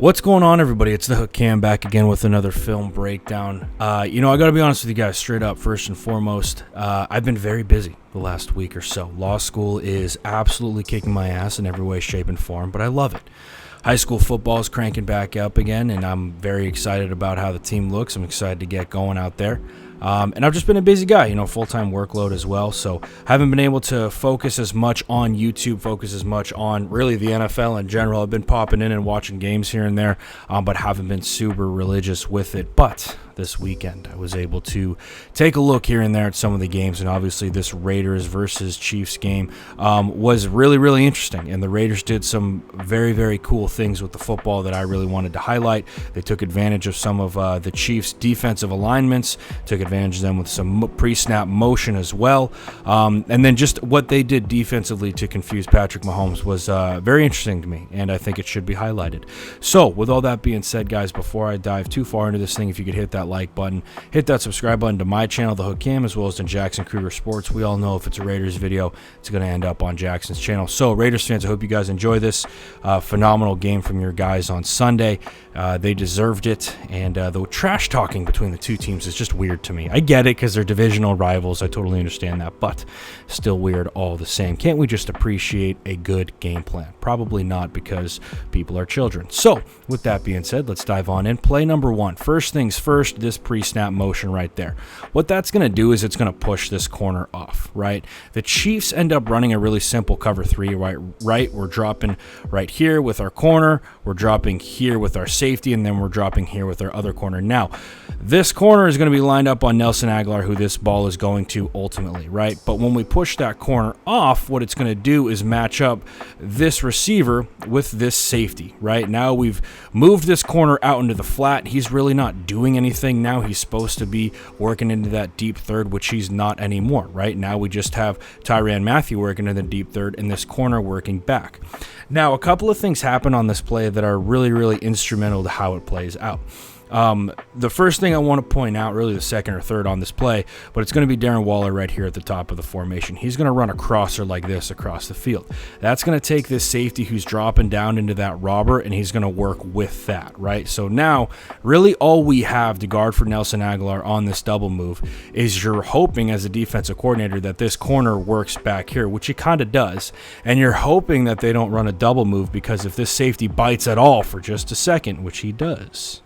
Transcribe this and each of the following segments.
What's going on, everybody? It's the Hook Cam back again with another film breakdown. I gotta be honest with you guys straight up. First and foremost, I've been very busy the last week or so. Law school is absolutely kicking my ass in every way, shape, and form, but I love it. High school football is cranking back up again, and I'm very excited about how the team looks. I'm excited to get going out there. And I've just been a busy guy, full-time workload as well. So haven't been able to focus as much on YouTube, focus as much on really the NFL in general. I've been popping in and watching games here and there, but haven't been super religious with it. But this weekend, I was able to take a look here and there at some of the games, and obviously this Raiders versus Chiefs game was really, really interesting, and the Raiders did some very, very cool things with the football that I really wanted to highlight. They took advantage of some of the Chiefs' defensive alignments, took advantage of them with some pre-snap motion as well, and then just what they did defensively to confuse Patrick Mahomes was very interesting to me, and I think it should be highlighted. So with all that being said, guys, before I dive too far into this thing, if you could hit that like button, hit that subscribe button to my channel, The Hook Cam, as well as to Jackson Kruger Sports. We all know if it's a Raiders video, it's going to end up on Jackson's channel. So Raiders fans, I hope you guys enjoy this phenomenal game from your guys on Sunday. They deserved it, and the trash talking between the two teams is just weird to me. I get it because they're divisional rivals. I totally understand that, but still weird all the same. Can't we just appreciate a good game plan? Probably not, because people are children. So with that being said, let's dive on in. Play number one. First things first, this pre-snap motion right there. What that's going to do is it's going to push this corner off, right? The Chiefs end up running a really simple cover three, right? We're dropping right here with our corner. We're dropping here with our safety, and then we're dropping here with our other corner. Now, this corner is going to be lined up on Nelson Agholor, who this ball is going to ultimately, right? But when we push that corner off, what it's going to do is match up this receiver with this safety, right? Now we've moved this corner out into the flat. He's really not doing anything now. He's supposed to be working into that deep third, which he's not anymore, right? Now we just have Tyrann Mathieu working in the deep third and this corner working back. Now, a couple of things happen on this play that are really, really instrumental to how it plays out. The first thing I want to point out, really the second or third on this play, but it's going to be Darren Waller right here at the top of the formation. He's going to run a crosser like this across the field. That's going to take this safety who's dropping down into that robber, and he's going to work with that, right? So now, really all we have to guard for Nelson Agholor on this double move is you're hoping as a defensive coordinator that this corner works back here, which he kind of does, and you're hoping that they don't run a double move, because if this safety bites at all for just a second, which he does,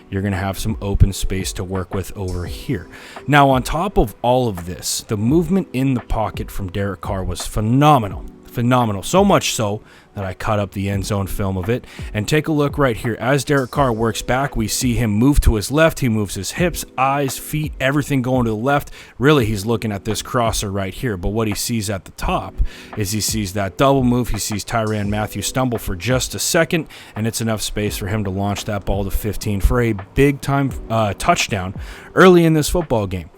you're going to have some open space to work with over here. Now, on top of all of this, the movement in the pocket from Derek Carr was phenomenal. Phenomenal. So much so that I cut up the end zone film of it. And take a look right here. As Derek Carr works back, we see him move to his left. He moves his hips, eyes, feet, everything going to the left. Really, he's looking at this crosser right here. But what he sees at the top is he sees that double move. He sees Tyrann Mathieu stumble for just a second, and it's enough space for him to launch that ball to 15 for a big-time touchdown early in this football game.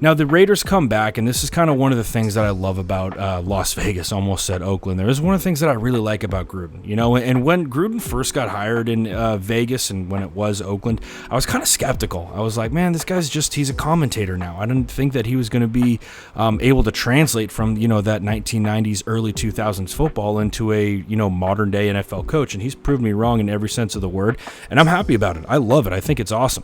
Now, the Raiders come back, and this is kind of one of the things that I love about Las Vegas, almost said Oakland. There is one of the things that I really like about Gruden, and when Gruden first got hired in Vegas and when it was Oakland, I was kind of skeptical. I was like, man, this guy's he's a commentator now. I didn't think that he was going to be able to translate from, that 1990s, early 2000s football into a, modern day NFL coach, and he's proved me wrong in every sense of the word, and I'm happy about it. I love it. I think it's awesome.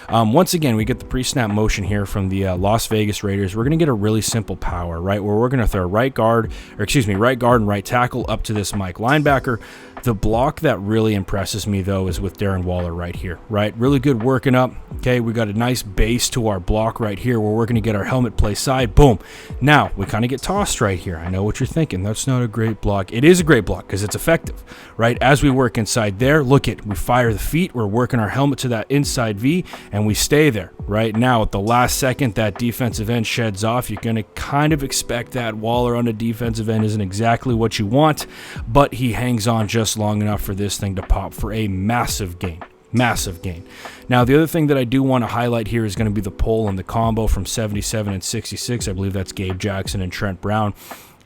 Once again, we get the pre-snap motion here from the Las Vegas Raiders. We're going to get a really simple power, right, where we're going to throw right guard and right tackle up to this Mike linebacker. The block that really impresses me, though, is with Darren Waller right here, right? Really good working up. Okay, we got a nice base to our block right here where we're going to get our helmet play side. Boom. Now, we kind of get tossed right here. I know what you're thinking. That's not a great block. It is a great block because it's effective, right? As we work inside there, look it. We fire the feet. We're working our helmet to that inside V, and we stay there. Right now, at the last second, that defensive end sheds off. You're going to kind of expect that Waller on the defensive end isn't exactly what you want, but he hangs on just long enough for this thing to pop for a massive gain. Massive gain. Now, the other thing that I do want to highlight here is going to be the pull and the combo from 77 and 66. I believe that's Gabe Jackson and Trent Brown.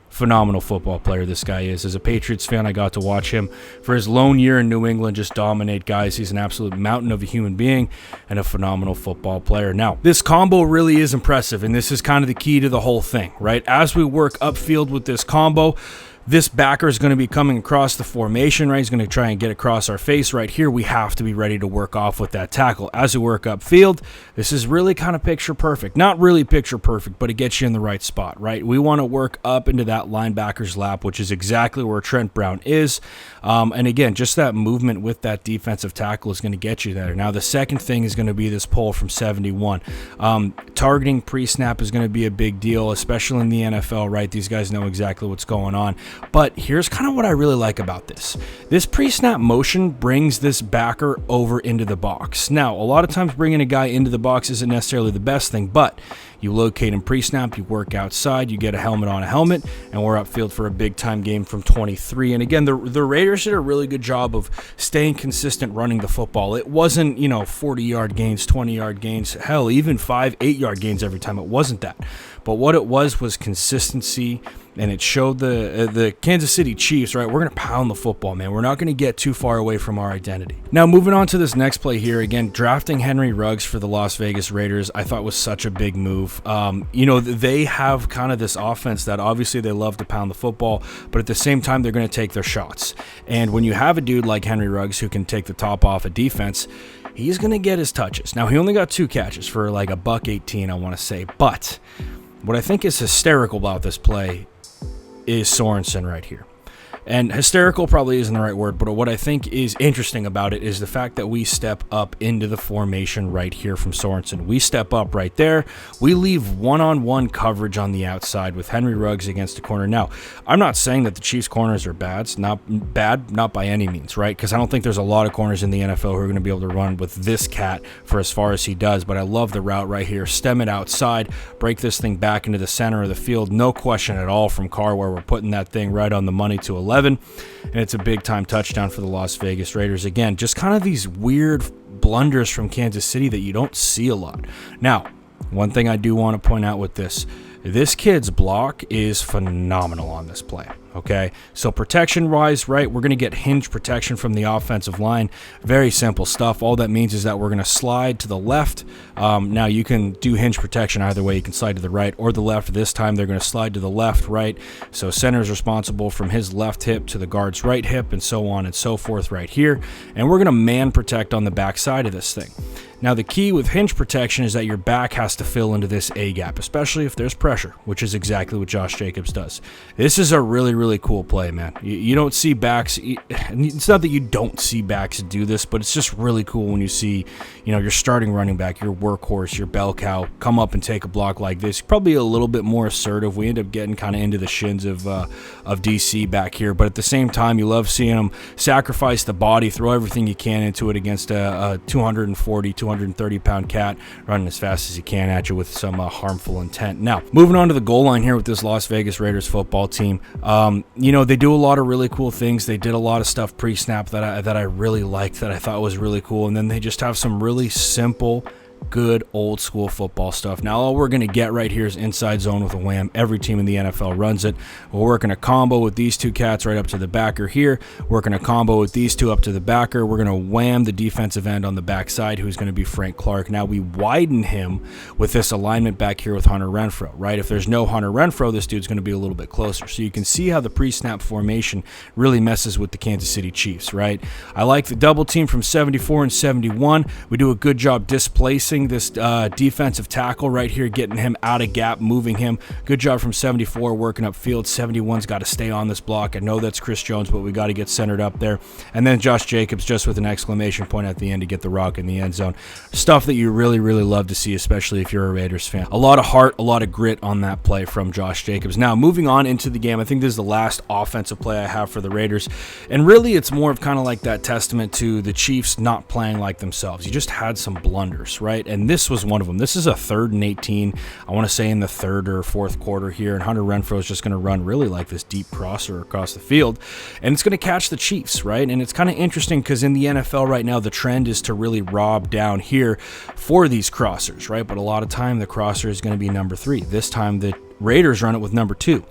Phenomenal football player this guy is. As a Patriots fan, I got to watch him for his lone year in New England just dominate guys. He's an absolute mountain of a human being and a phenomenal football player. Now, this combo really is impressive, and this is kind of the key to the whole thing, right? As we work upfield with this combo, this backer is going to be coming across the formation, right? He's going to try and get across our face right here. We have to be ready to work off with that tackle. As we work upfield, this is really kind of picture perfect. Not really picture perfect, but it gets you in the right spot, right? We want to work up into that linebacker's lap, which is exactly where Trent Brown is. And again, just that movement with that defensive tackle is going to get you there. Now, the second thing is going to be this pull from 71. Targeting pre-snap is going to be a big deal, especially in the NFL, right? These guys know exactly what's going on. But here's kind of what I really like about this. This pre-snap motion brings this backer over into the box. Now, a lot of times bringing a guy into the box isn't necessarily the best thing, but you locate him pre-snap, you work outside, you get a helmet on a helmet, and we're upfield for a big-time game from 23. And again, the Raiders did a really good job of staying consistent running the football. It wasn't, 40-yard gains, 20-yard gains, hell, even 5, 8-yard gains every time. It wasn't that. But what it was consistency, and it showed the Kansas City Chiefs, right? We're going to pound the football, man. We're not going to get too far away from our identity. Now, moving on to this next play here, again, drafting Henry Ruggs for the Las Vegas Raiders, I thought was such a big move. They have kind of this offense that obviously they love to pound the football, but at the same time, they're going to take their shots. And when you have a dude like Henry Ruggs who can take the top off a defense, he's going to get his touches. Now, he only got 2 catches for like $118, I want to say, but what I think is hysterical about this play is Sorensen right here. And hysterical probably isn't the right word, but what I think is interesting about it is the fact that we step up into the formation right here from Sorensen. We step up right there. We leave one-on-one coverage on the outside with Henry Ruggs against the corner. Now, I'm not saying that the Chiefs' corners are bad. It's not bad, not by any means, right? Because I don't think there's a lot of corners in the NFL who are going to be able to run with this cat for as far as he does, but I love the route right here. Stem it outside, break this thing back into the center of the field. No question at all from Carr where we're putting that thing right on the money to 11. And it's a big-time touchdown for the Las Vegas Raiders. Again, just kind of these weird blunders from Kansas City that you don't see a lot. Now, one thing I do want to point out with this kid's block is phenomenal on this play. Okay, so protection-wise, right, we're going to get hinge protection from the offensive line. Very simple stuff. All that means is that we're going to slide to the left. Now, you can do hinge protection either way. You can slide to the right or the left. This time, they're going to slide to the left, right? So center is responsible from his left hip to the guard's right hip and so on and so forth right here. And we're going to man protect on the back side of this thing. Now, the key with hinge protection is that your back has to fill into this A-gap, especially if there's pressure, which is exactly what Josh Jacobs does. This is a really cool play, man. You don't see backs. It's not that you don't see backs do this, but it's just really cool when you see, your starting running back, your workhorse, your bell cow come up and take a block like this. Probably a little bit more assertive. We end up getting kind of into the shins of DC back here, but at the same time, you love seeing them sacrifice the body, throw everything you can into it against a 240, 230-pound cat running as fast as he can at you with some harmful intent. Now, moving on to the goal line here with this Las Vegas Raiders football team. They do a lot of really cool things. They did a lot of stuff pre-snap that I really liked, that I thought was really cool, and then they just have some really simple, good old school football stuff. Now all we're going to get right here is inside zone with a wham. Every team in the NFL runs it. We're working a combo with these two cats right up to the backer here. Working a combo with these two up to the backer. We're going to wham the defensive end on the backside, who's going to be Frank Clark. Now we widen him with this alignment back here with Hunter Renfrow, right? If there's no Hunter Renfrow, this dude's going to be a little bit closer. So you can see how the pre-snap formation really messes with the Kansas City Chiefs, right? I like the double team from 74 and 71. We do a good job displacing this defensive tackle right here, getting him out of gap, moving him. Good job from 74 working upfield. 71's got to stay on this block. I know that's Chris Jones, but we got to get centered up there. And then Josh Jacobs just with an exclamation point at the end to get the rock in the end zone. Stuff that you really love to see, especially if you're a Raiders fan. A lot of heart, a lot of grit on that play from Josh Jacobs. Now, moving on into the game, I think this is the last offensive play I have for the Raiders. And really, it's more of kind of like that testament to the Chiefs not playing like themselves. You just had some blunders, right? And this was one of them. This is a 3rd and 18, I want to say in the 3rd or 4th quarter here, and Hunter Renfrow is just going to run really like this deep crosser across the field, and it's going to catch the Chiefs, right? And it's kind of interesting because in the NFL right now, the trend is to really rob down here for these crossers, right? But a lot of time, the crosser is going to be number 3. This time, the Raiders run it with number 2.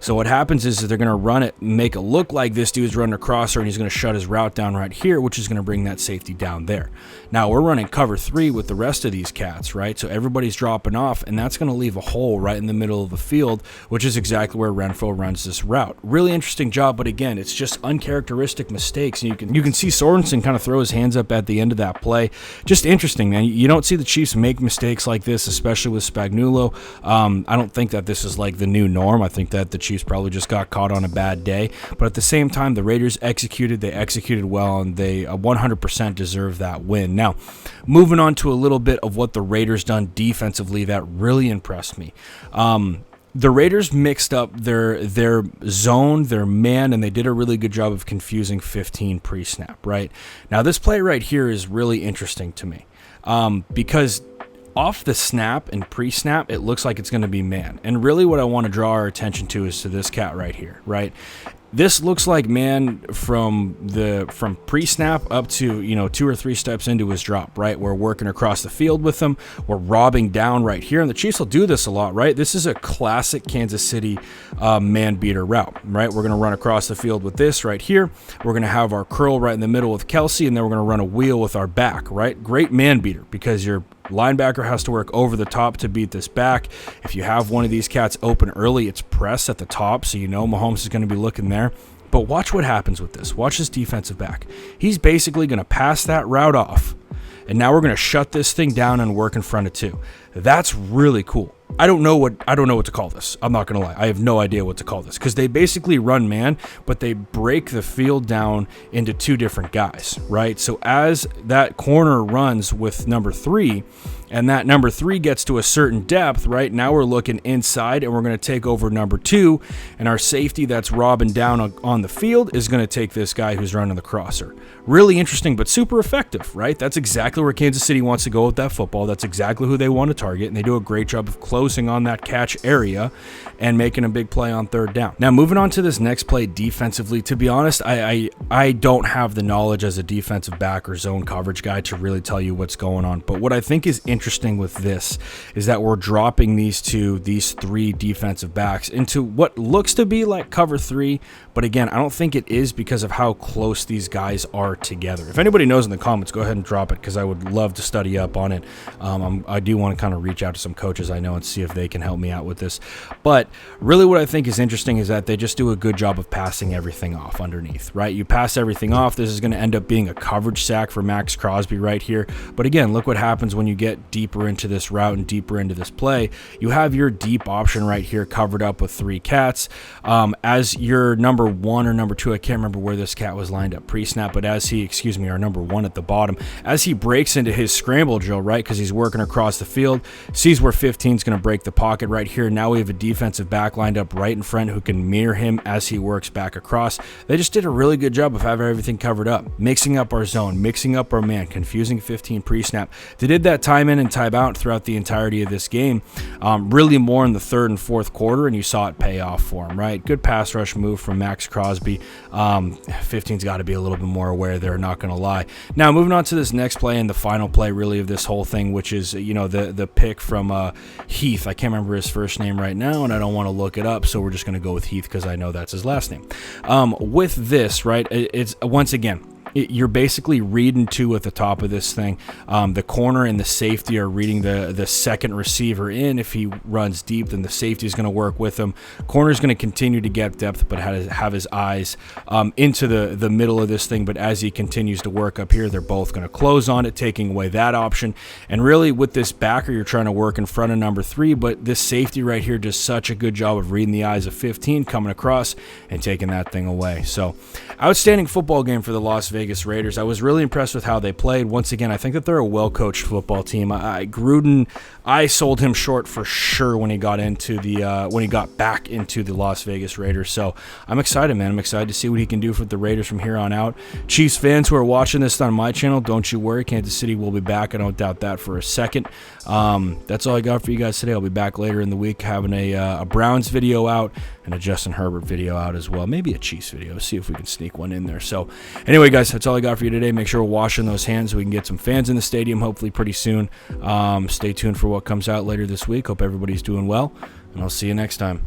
So what happens is that they're going to run it, make it look like this dude's running across her, and he's going to shut his route down right here, which is going to bring that safety down there. Now we're running cover 3 with the rest of these cats, right? So everybody's dropping off, and that's going to leave a hole right in the middle of the field, which is exactly where Renfro runs this route. Really interesting job, but again, it's just uncharacteristic mistakes, and you can see Sorensen kind of throw his hands up at the end of that play. Just interesting, man. You don't see the Chiefs make mistakes like this, especially with Spagnuolo. I don't think that this is like the new norm. I think that the Chiefs probably just got caught on a bad day, but at the same time, the Raiders executed well, and they 100% deserve that win. Now, moving on to a little bit of what the Raiders done defensively that really impressed me. The Raiders mixed up their zone, their man, and they did a really good job of confusing 15 pre-snap, right? Now, this play right here is really interesting to me because off the snap and pre-snap, it looks like it's going to be man. And really what I want to draw our attention to is to this cat right here, right? This looks like man from pre-snap up to 2 or 3 steps into his drop, right? We're working across the field with him. We're robbing down right here, and the Chiefs will do this a lot, right? This is a classic Kansas City man beater route, right? We're going to run across the field with this right here. We're going to have our curl right in the middle with Kelsey, and then we're going to run a wheel with our back, right? Great man beater because your linebacker has to work over the top to beat this back. If you have one of these cats open early, it's press at the top, so you know Mahomes is going to be looking there. But watch what happens with this. Watch this defensive back. He's basically going to pass that route off, and now we're going to shut this thing down and work in front of 2. That's really cool. I don't know what to call this. I'm not going to lie. I have no idea what to call this because they basically run man, but they break the field down into 2 different guys, right? So as that corner runs with number 3, and that number 3 gets to a certain depth, right? Now we're looking inside, and we're going to take over number 2, and our safety that's robbing down on the field is going to take this guy who's running the crosser. Really interesting, but super effective, right? That's exactly where Kansas City wants to go with that football. That's exactly who they want to target, and they do a great job of closing on that catch area and making a big play on 3rd down. Now, moving on to this next play defensively, to be honest, I don't have the knowledge as a defensive back or zone coverage guy to really tell you what's going on, but what I think is interesting with this is that we're dropping these 3 defensive backs into what looks to be like cover 3, but again, I don't think it is because of how close these guys are together. If anybody knows in the comments, go ahead and drop it because I would love to study up on it. I do want to kind of reach out to some coaches I know and see if they can help me out with this. But really what I think is interesting is that they just do a good job of passing everything off underneath, right? You pass everything off. This is going to end up being a coverage sack for Max Crosby right here. But again, look what happens when you get deeper into this route and deeper into this play. You have your deep option right here covered up with 3 cats. As your number 1 or number 2, I can't remember where this cat was lined up pre-snap, but as he, our number 1 at the bottom, as he breaks into his scramble drill, right, because he's working across the field, sees where 15 is going to break the pocket right here. Now we have a defensive back lined up right in front who can mirror him as he works back across. They just did a really good job of having everything covered up, mixing up our zone, mixing up our man, confusing 15 pre-snap. They did that time in and time out throughout the entirety of this game, really more in the 3rd and 4th quarter, and you saw it pay off for him, right? Good pass rush move from Max Crosby. 15's got to be a little bit more aware there, not going to lie. Now, moving on to this next play and the final play really of this whole thing, which is, the pick from Heath. I can't remember his first name right now, and I don't want to look it up, so we're just going to go with Heath because I know that's his last name. With this, right, it's once again, you're basically reading 2 at the top of this thing. The corner and the safety are reading the second receiver in. If he runs deep, then the safety is going to work with him. Corner's going to continue to get depth, but have his eyes into the middle of this thing. But as he continues to work up here, they're both going to close on it, taking away that option. And really, with this backer, you're trying to work in front of number 3, but this safety right here does such a good job of reading the eyes of 15, coming across and taking that thing away. So, outstanding football game for the Las Vegas Raiders. I was really impressed with how they played. Once again, I think that they're a well-coached football team. Gruden, I sold him short for sure when he got back into the Las Vegas Raiders. So I'm excited, man. I'm excited to see what he can do for the Raiders from here on out. Chiefs fans who are watching this on my channel, don't you worry. Kansas City will be back. I don't doubt that for a second. That's all I got for you guys today. I'll be back later in the week having a Browns video out and a Justin Herbert video out as well. Maybe a Chiefs video. See if we can sneak one in there. So anyway, guys, that's all I got for you today. Make sure we're washing those hands so we can get some fans in the stadium hopefully pretty soon. Stay tuned for what comes out later this week. Hope everybody's doing well, and I'll see you next time.